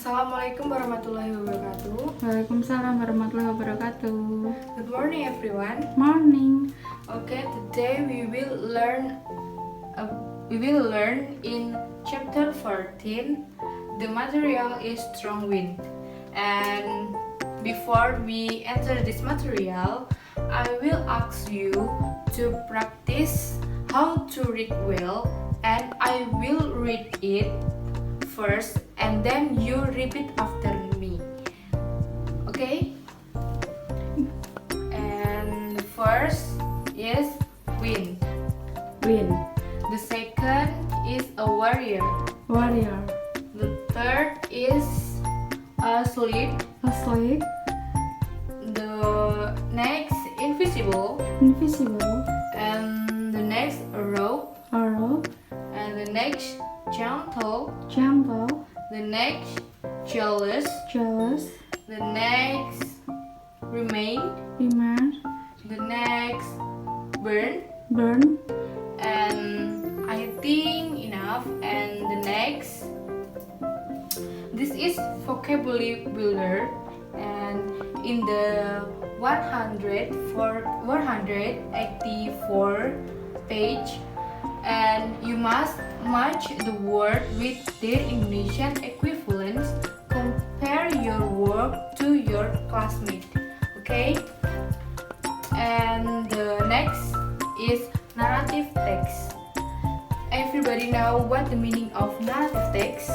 Assalamualaikum warahmatullahi wabarakatuh. Waalaikumsalam warahmatullahi wabarakatuh. Good morning, everyone. Morning. Okay, today we will learn in chapter 14. The material is strong wind. And before we enter this material, I will ask you to practice how to read well, and I will read it first and then you repeat after me. Okay? And first is wind. Wind. The second is a warrior. Warrior. The third is asleep. Asleep. The next invisible. Invisible. And the next rope. Arrow. And the next gentle. Jumbo. The next jealous. Jealous. The next remain. Remind. The next burn. Burn. And I think enough. And the next, this is vocabulary builder, and in the 184 page, and you must match the word with their Indonesian equivalents. Compare your work to your classmate. Okay? And the next is narrative text. Everybody know what the meaning of narrative text?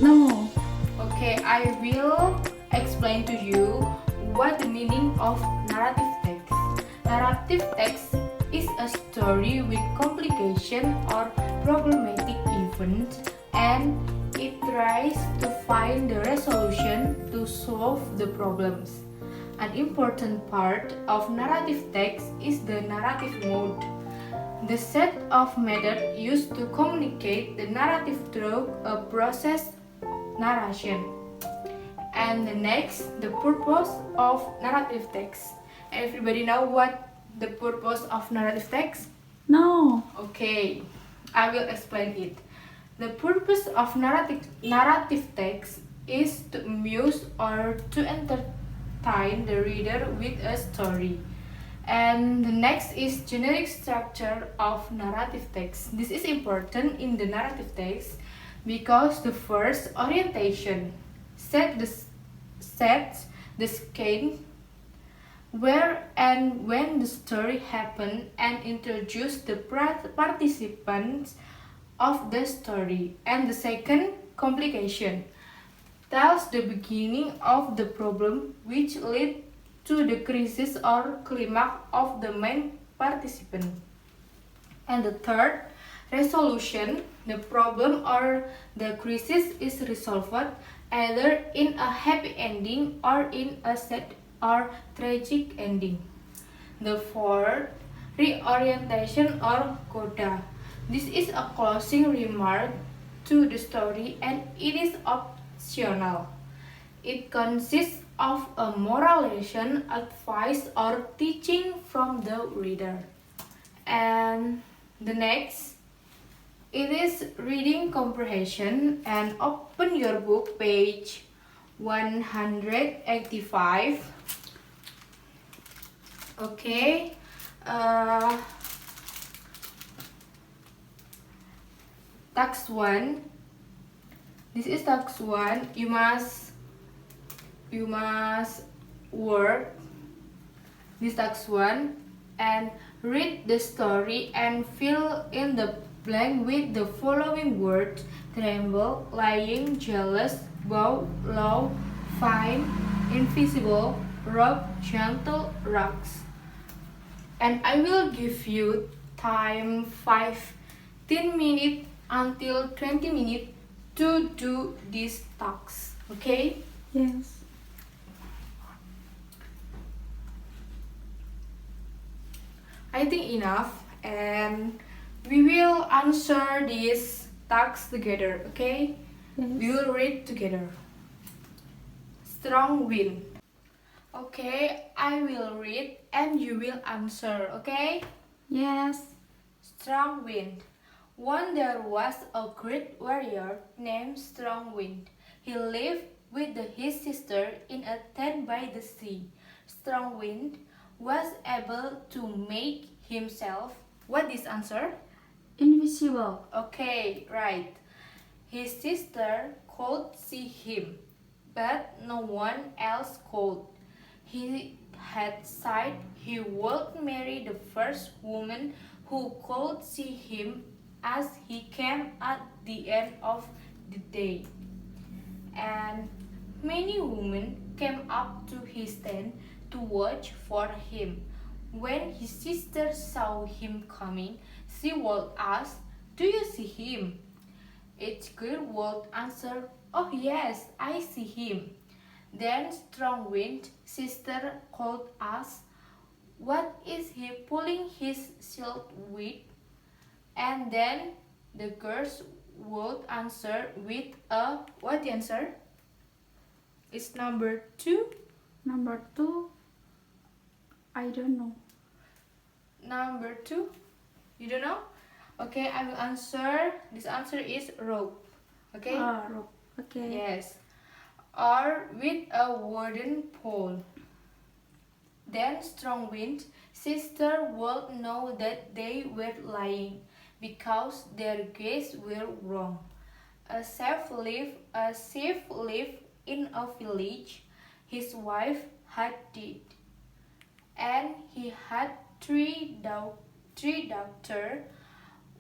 No. Okay, I will explain to you what the meaning of narrative text. Narrative text is a story with complication or problematic events, and it tries to find the resolution to solve the problems. An important part of narrative text is the narrative mode, the set of methods used to communicate the narrative through a process narration. And the next, the purpose of narrative text. Everybody know what the purpose of narrative text? No. Okay, I will explain it. The purpose of narrative text is to amuse or to entertain the reader with a story. And the next is generic structure of narrative text. This is important in the narrative text because the first orientation sets the scene where and when the story happened and introduce the participants of the story. And the second, complication, tells the beginning of the problem which lead to the crisis or climax of the main participant. And the third, resolution, the problem or the crisis is resolved either in a happy ending or in a sad or tragic ending. The fourth, reorientation or coda. This is a closing remark to the story and it is optional. It consists of a moral lesson, advice, or teaching from the reader. And the next, it is reading comprehension, and open your book page 185. Okay. Task 1. This is task 1. You must work this task 1 and read the story and fill in the blank with the following words: tremble, lying, jealous, bow, low, fine, invisible, rope, gentle, rocks. And I will give you time 15 minutes until 20 minutes to do these tasks. Okay? Yes. I think enough, and we will answer these tasks together. Okay? Yes. We will read together. Strong wind. Okay, I will read and you will answer. Okay? Yes. Strong wind. Once there was a great warrior named Strong Wind. He lived with his sister in a tent by the sea. Strong Wind was able to make himself. What is answer? Invisible. Okay, right. His sister could see him, but no one else could. He had said he would marry the first woman who could see him as he came at the end of the day. And many women came up to his tent to watch for him. When his sister saw him coming, she would ask, "Do you see him?" Each girl would answer, "Oh yes, I see him." Then Strong Wind sister could ask, "What is he pulling his shield with?" And then the girls would answer with a what the answer? It's number 2. Number 2. I don't know. Number 2. You don't know? Okay, I will answer. This answer is rope. Okay? Rope. Okay. Yes. Or with a wooden pole. Then Strong Wind sister would know that they were lying because their guesses were wrong. A chief lived in a village. His wife had died, and he had three daughters.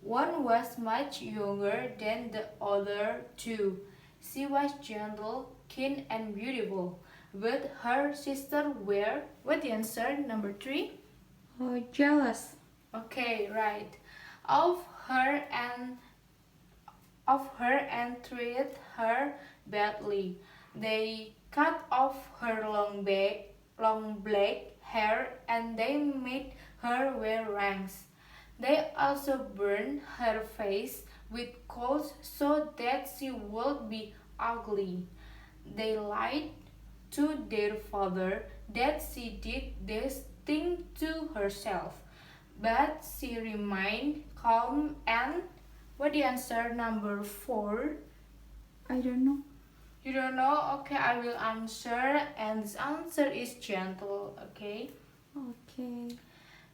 One was much younger than the other two. She was gentle, kind, and beautiful. But her sister were, what the answer? Number 3? Jealous. Okay, right. Of her and treated her badly. They cut off her long black hair, and they made her wear rings. They also burned her face with coals so that she would be ugly. They lied to their father that she did this thing to herself, but she remained calm and what the answer? Number 4. I don't know. You don't know? Okay, I will answer, and this answer is gentle. Okay. Okay.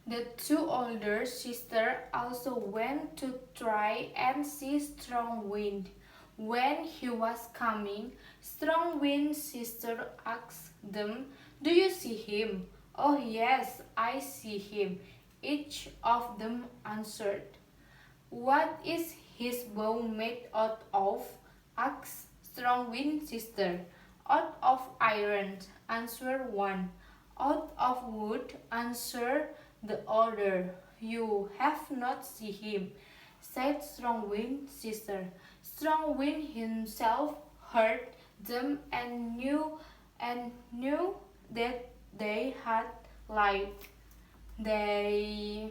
The two older sisters also went to try and see Strong Wind. When he was coming, Strong Wind's sister asked them, "Do you see him?" "Oh yes, I see him," each of them answered. "What is his bow made out of?" asked Strong Wind's sister. "Out of iron," answered one. "Out of wood," answered the other. "You have not seen him," said Strong Wind's sister. Strong Wind himself heard them and knew that they had lied. They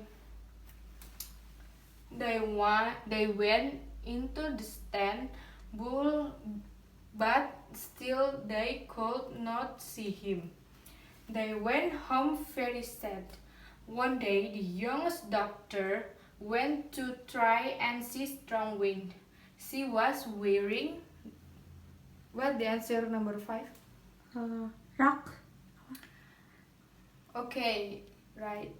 went into the stand, but still they could not see him. They went home very sad. One day the youngest daughter went to try and see Strong Wind. She was wearing what the answer? Number 5? Rock. Okay, right.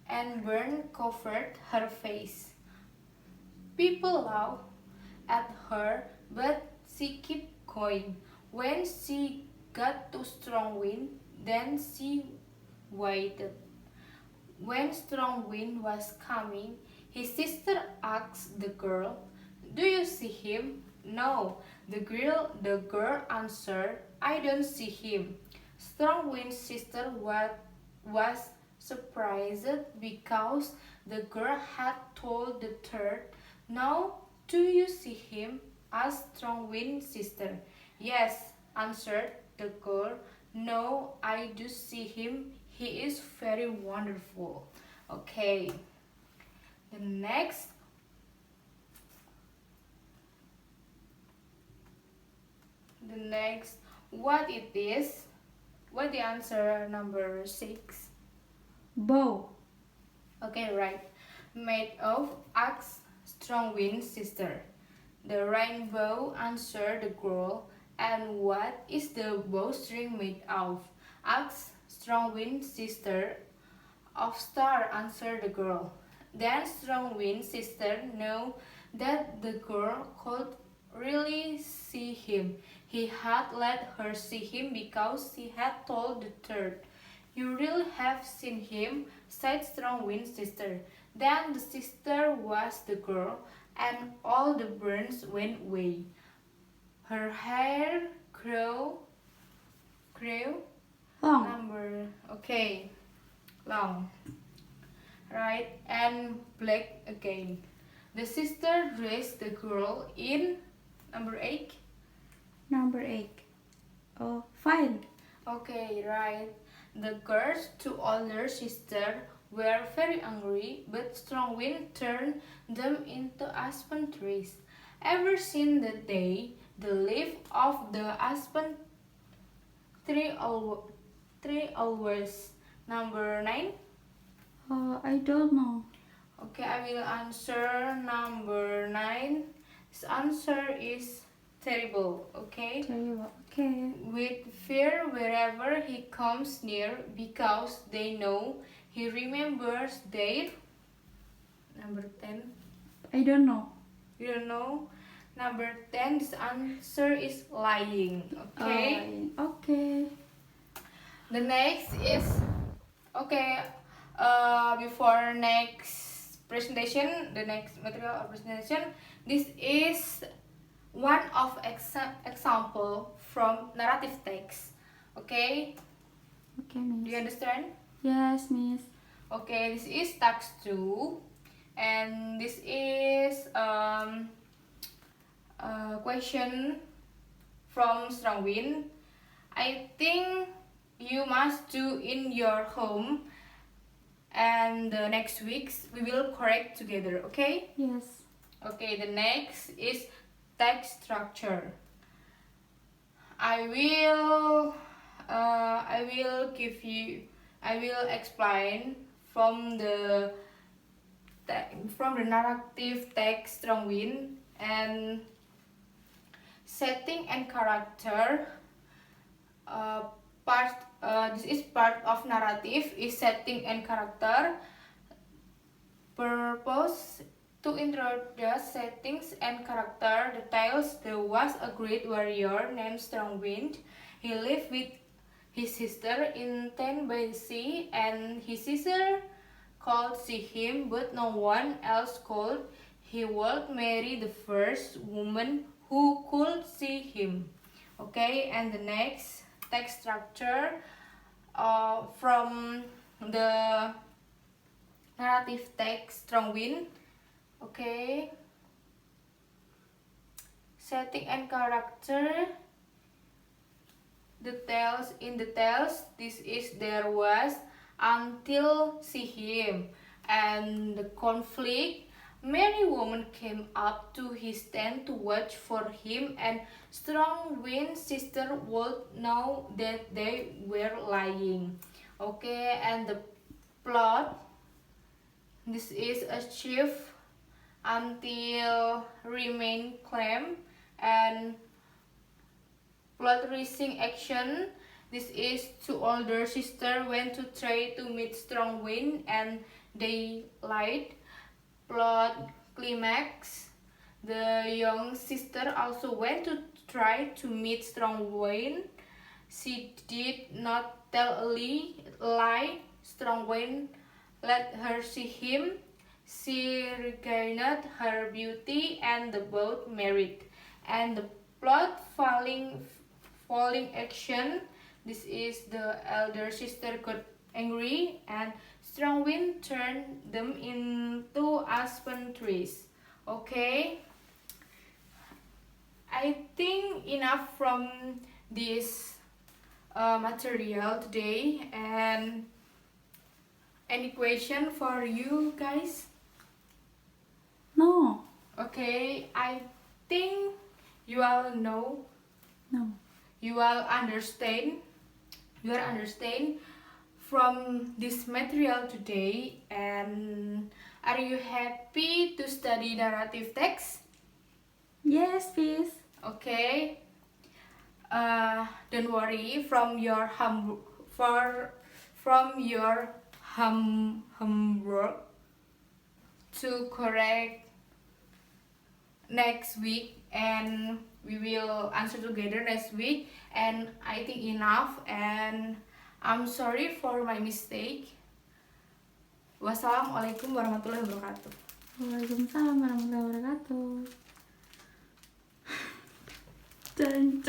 And burn covered her face. People laughed at her, but she kept going. When she got to Strong Wind, then she waited. When Strong Wind was coming, his sister asked the girl, "Do you see him?" "No," the girl answered, "I don't see him." Strong Wind's sister was surprised because the girl had told the third. "Now, do you see him?" asked Strong Wind's sister. "Yes," answered the girl. "No, I do see him. He is very wonderful." Okay. The next. What it is? What the answer? Number 6. Bow. Okay, right. Made of axe, Strong Wind's sister. "The rainbow," answered the girl, And what is the bowstring made of? Asked Strongwind's sister. Of star, answered the girl. Then Strongwind's sister knew that the girl could really see him. He had let her see him because she had told the third. You really have seen him, said Strongwind's sister. Then the sister was the girl, and all the burns went away. Her hair grew Long. long, right, and black again. The sister dressed the girl in number 8. Number 8. Oh, fine. Okay, right. The girl's two older sisters were very angry, but strong wind turned them into aspen trees. Ever since that day, the leaf of the aspen tree always. Number 9. I don't know. Okay, I will answer number 9. This answer is terrible, okay? Terrible. Okay. With fear wherever he comes near, because they know he remembers their. Number 10. I don't know. You don't know? Number 10, this answer is lying, okay? Okay. The next is, okay, before next presentation, the next material of presentation, this is one of example from narrative text, okay? Okay, Do you Miss. understand? Yes, Miss. Okay, this is text 2, and this is a question from Strongwind. I think you must do in your home, and the next weeks we will correct together, okay? Yes. Okay, the next is text structure. I will explain from the narrative text Strongwind, and setting and character this is part of narrative is setting and character. Purpose to introduce settings and character details. There was a great warrior named Strongwind. He lived with his sister in tent by the sea, and his sister could see him, but no one else could. He would marry the first woman who could see him. Okay, and the next text structure from the narrative text Strongwind. Okay, setting and character details. In details, this is there was until see him and the conflict. Many women came up to his tent to watch for him, and Strongwind's sister would know that they were lying. Okay, and the plot. This is achieved until remain claim, and plot reaching action. This is two older sisters went to try to meet Strongwind, and they lied. Plot climax. The young sister also went to try to meet Strongwind. She did not tell a lie. Strongwind let her see him. She regained her beauty, and the both married. And the plot falling action. This is the elder sister got angry, and Strongwind turned them into aspen trees. Okay, I think enough from this material today. And any question for you guys? No. Okay, I think you all know, No. you all understand, from this material today. And are you happy to study narrative text? Yes, Miss. Okay, don't worry homework to correct next week, and we will answer together next week. And I think enough, and I'm sorry for my mistake. Wassalamualaikum warahmatullahi wabarakatuh. Waalaikumsalam warahmatullahi wabarakatuh. Dan